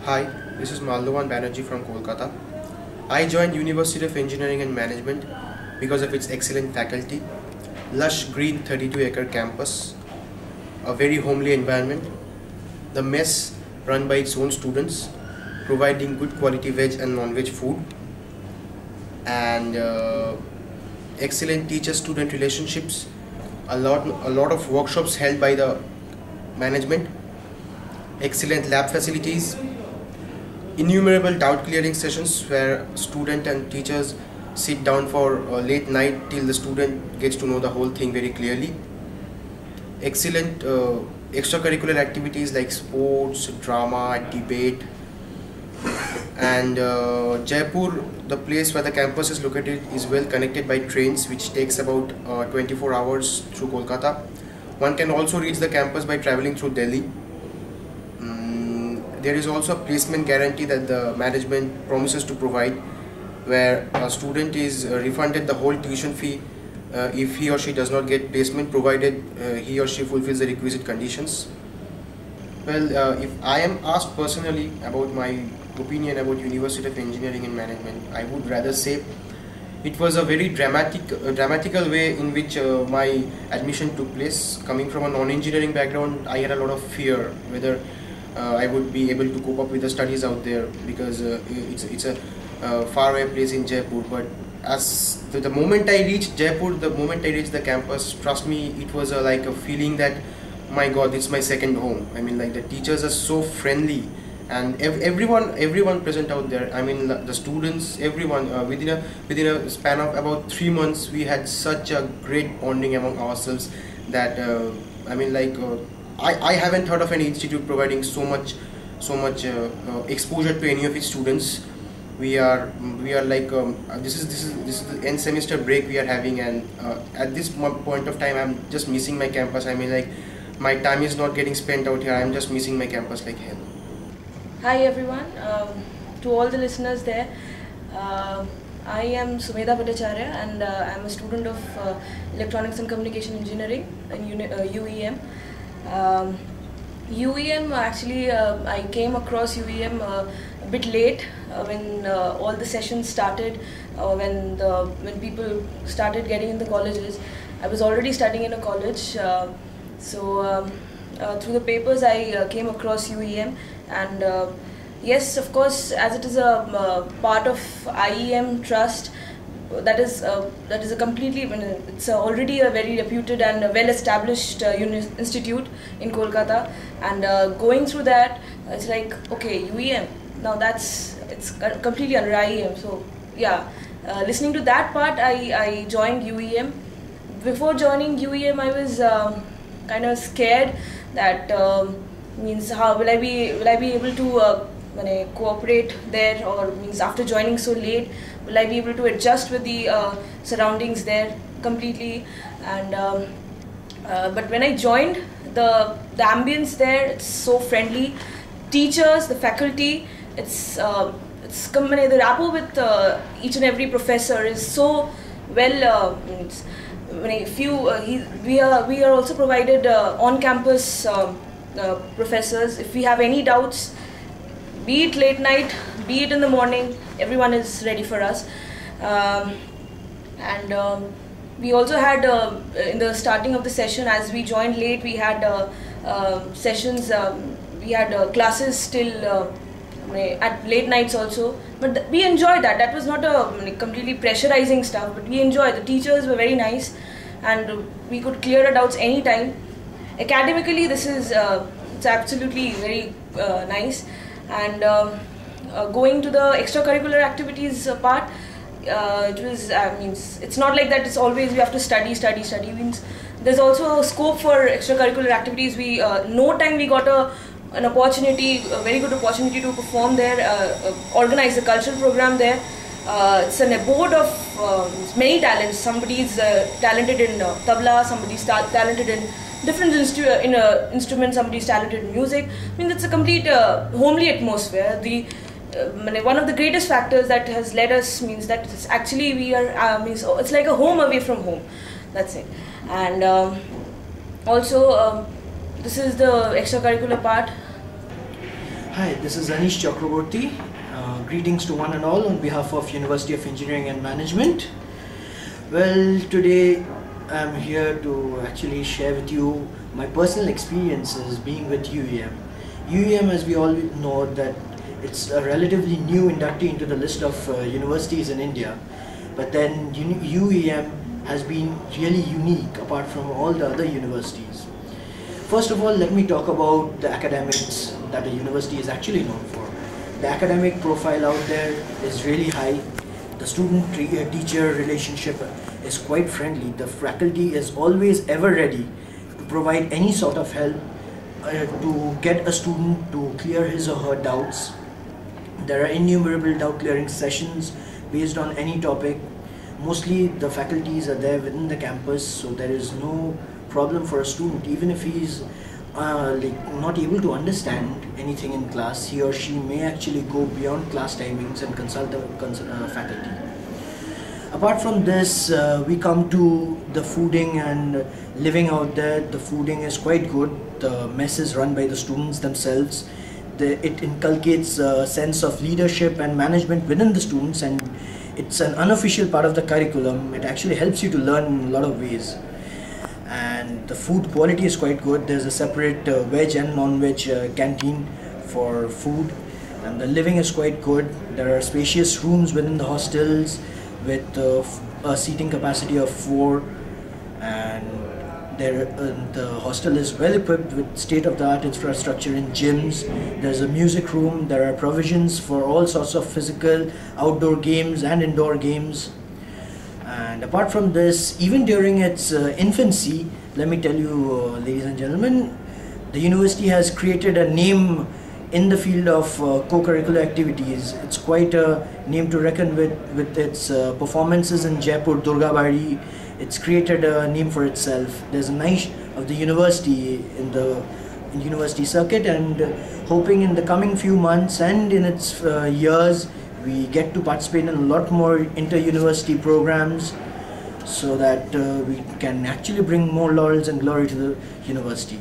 Hi, this is Maldovan Banerjee from Kolkata. I joined University of Engineering and Management because of its excellent faculty, lush green 32-acre campus, a very homely environment, the mess run by its own students, providing good quality veg and non-veg food, and excellent teacher-student relationships, a lot of workshops held by the management, excellent lab facilities, innumerable doubt clearing sessions where student and teachers sit down for a late night till the student gets to know the whole thing very clearly. Excellent extracurricular activities like sports, drama, debate, and Jaipur, the place where the campus is located, is well connected by trains which takes about 24 hours through Kolkata. One can also reach the campus by traveling through Delhi. There is also a placement guarantee that the management promises to provide, where a student is refunded the whole tuition fee if he or she does not get placement, provided he or she fulfills the requisite conditions. Well, if I am asked personally about my opinion about University of Engineering and Management, I would rather say it was a very dramatical way in which my admission took place. Coming from a non-engineering background, I had a lot of fear whether I would be able to cope up with the studies out there, because it's a faraway place in Jaipur. But as the moment I reached Jaipur, the moment I reached the campus, trust me, it was like a feeling that, my God, it's my second home. I mean, like, the teachers are so friendly, and everyone present out there. I mean, the students, everyone, within a span of about 3 months, we had such a great bonding among ourselves that I mean, like, I haven't heard of any institute providing so much exposure to any of its students. We are like, this is the end semester break we are having, and at this point of time, I'm just missing my campus. I mean, like, my time is not getting spent out here. I'm just missing my campus like hell. Hi everyone, to all the listeners there. I am Sumedha Bhattacharya, and I'm a student of Electronics and Communication Engineering in UEM. UEM, actually, I came across UEM a bit late when all the sessions started, when people started getting in the colleges. I was already studying in a college, through the papers I came across UEM, and yes, of course, as it is a part of IEM Trust, that is a completely, it's already a very reputed and well-established institute in Kolkata, and going through that, it's like, okay, UEM, now it's completely under IEM. So yeah, listening to that part, I joined UEM. Before joining UEM, I was kind of scared that means how will I be able to cooperate there, or means after joining so late, will I be able to adjust with the surroundings there completely? And but when I joined, the ambience there, it's so friendly. Teachers, the faculty, the rapport with each and every professor is so well. We are also provided on-campus professors. If we have any doubts, be it late night, be it in the morning, everyone is ready for us. We also had, in the starting of the session, as we joined late, we had sessions, we had classes till at late nights also. But we enjoyed that. That was not a completely pressurizing stuff, but we enjoyed. The teachers were very nice, and we could clear our doubts anytime. Academically, this is it's absolutely very nice. And going to the extracurricular activities part, it was, it's not like that it's always we have to study. Means there's also a scope for extracurricular activities. We no time we got an opportunity, a very good opportunity to perform there, organize a cultural program there. It's a board of many talents. Somebody's talented in tabla, somebody's talented in different instruments, somebody's talented in music. I mean, it's a complete homely atmosphere. One of the greatest factors that has led us means that it's actually we are it's like a home away from home. That's it. And also this is the extracurricular part. Hi, this is Anish Chakraborty. Greetings to one and all on behalf of University of Engineering and Management. Well, today I'm here to actually share with you my personal experiences being with UEM. UEM, as we all know, that it's a relatively new inductee into the list of universities in India. But then UEM has been really unique apart from all the other universities. First of all, let me talk about the academics that a university is actually known for. The academic profile out there is really high. The student-teacher relationship is quite friendly. The faculty is always ever ready to provide any sort of help to get a student to clear his or her doubts. There are innumerable doubt clearing sessions based on any topic. Mostly the faculties are there within the campus, so there is no problem for a student. Even if he's not able to understand anything in class, he or she may actually go beyond class timings and consult the faculty. Apart from this, we come to the fooding and living out there. The fooding is quite good. The mess is run by the students themselves. It inculcates a sense of leadership and management within the students, and it's an unofficial part of the curriculum. It actually helps you to learn in a lot of ways. And the food quality is quite good. There's a separate veg and non-veg canteen for food, and the living is quite good. There are spacious rooms within the hostels with a seating capacity of 4, and the hostel is well equipped with state-of-the-art infrastructure in gyms. There's a music room. There are provisions for all sorts of physical outdoor games and indoor games. And apart from this, even during its infancy, let me tell you, ladies and gentlemen, the university has created a name in the field of co-curricular activities. It's quite a name to reckon with its performances in Jaipur, Durgabari. It's created a name for itself. There's a niche of the university in the university circuit, and hoping in the coming few months and in its years, we get to participate in a lot more inter-university programs so that we can actually bring more laurels and glory to the university.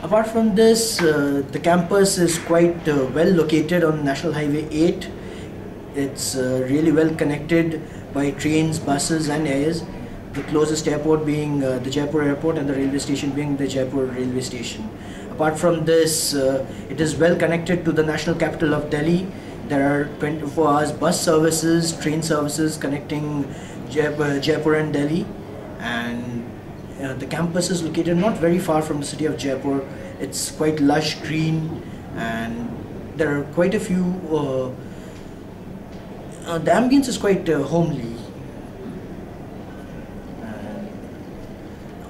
Apart from this, the campus is quite well located on National Highway 8. It's really well connected by trains, buses and airs. The closest airport being the Jaipur airport, and the railway station being the Jaipur railway station. Apart from this, it is well connected to the national capital of Delhi. There are 24 hours bus services, train services connecting Jaipur and Delhi, and the campus is located not very far from the city of Jaipur. It's quite lush green, and there are quite a few, the ambience is quite homely.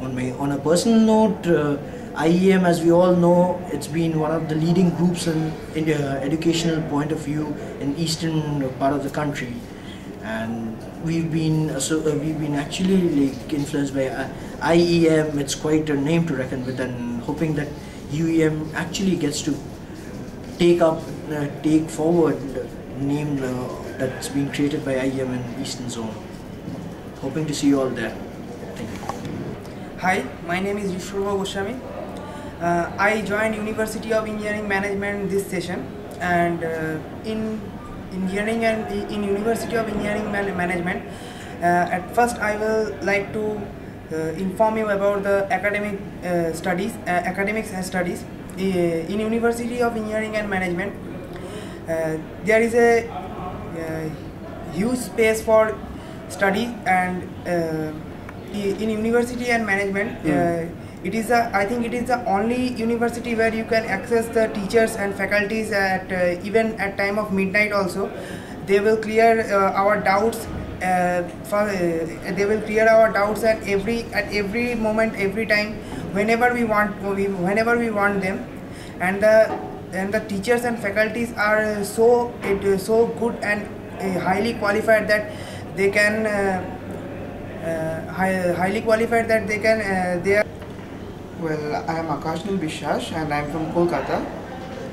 On a personal note, IEM, as we all know, it's been one of the leading groups in the educational point of view in eastern part of the country, and we've been actually influenced by IEM. It's quite a name to reckon with, and hoping that UEM actually gets to take forward the name that's being created by IEM in Eastern Zone. Hoping to see you all there. Thank you. Hi, my name is Vishwabha Goswami. I joined University of Engineering Management this session, and in University of Engineering Management, at first I will like to inform you about the academics and studies. In University of Engineering and Management, there is a huge space for study, and in University and Management, I think it is the only university where you can access the teachers and faculties at even at time of midnight also. They will clear our doubts. They will clear our doubts at every moment, every time, whenever we want them, and the teachers and faculties are so good and highly qualified that they can they are. Well, I am Akashnil Bishash and I am from Kolkata.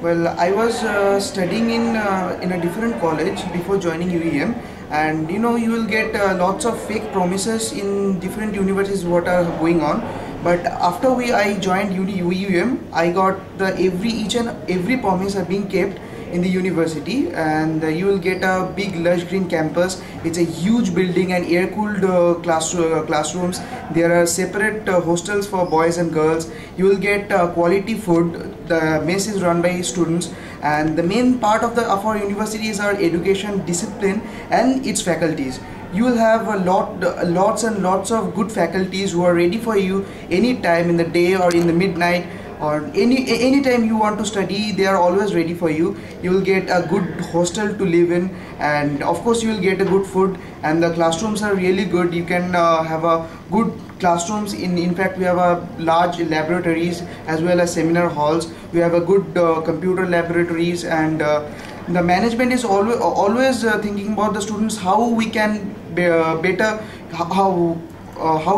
Well, I was studying in a different college before joining UEM, and you will get lots of fake promises in different universities what are going on. But after I joined UUM, I got each and every promise are being kept in the university, and you will get a big lush green campus. It's a huge building and air-cooled classrooms. There are separate hostels for boys and girls. You will get quality food. The mess is run by students, and the main part of our university is our education, discipline, and its faculties. You will have lots and lots of good faculties who are ready for you anytime in the day or in the midnight, or any time you want to study. They are always ready for you. You will get a good hostel to live in, and of course you will get a good food, and the classrooms are really good. You can have a good classrooms. In fact, we have a large laboratories as well as seminar halls. We have a good computer laboratories, and the management is always thinking about the students, how we can better, how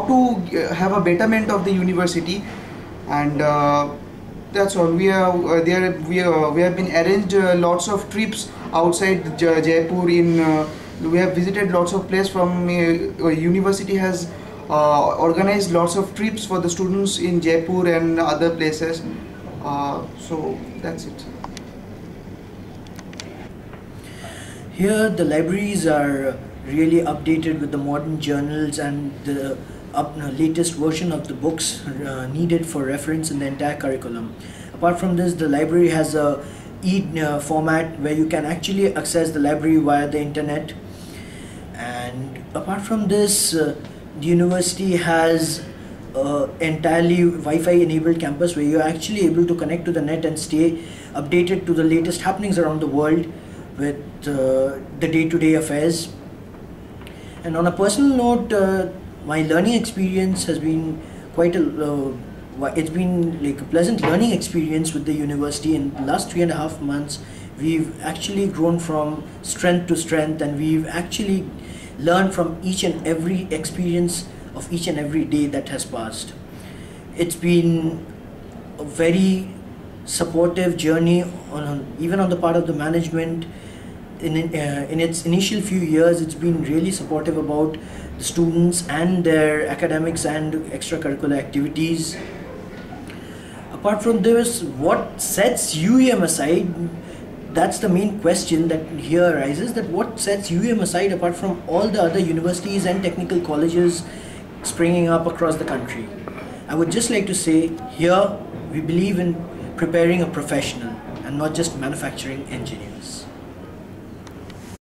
to have a betterment of the university. And that's all. We have been arranged lots of trips outside Jaipur. We have visited lots of places. From university has organized lots of trips for the students in Jaipur and other places. So that's it. Here the libraries are really updated with the modern journals and the latest version of the books needed for reference in the entire curriculum. Apart from this, the library has a format where you can actually access the library via the internet. And apart from this, the university has entirely Wi-Fi enabled campus where you're actually able to connect to the net and stay updated to the latest happenings around the world with the day-to-day affairs. And on a personal note, my learning experience has been it's been like a pleasant learning experience with the university. In the last 3.5 months, we've actually grown from strength to strength, and we've actually learned from each and every experience of each and every day that has passed. It's been a very supportive journey even on the part of the management. In its initial few years, it's been really supportive about the students and their academics and extracurricular activities. Apart from this, what sets UUM aside? That's the main question that here arises, that what sets UUM aside apart from all the other universities and technical colleges springing up across the country? I would just like to say, here we believe in preparing a professional and not just manufacturing engineers.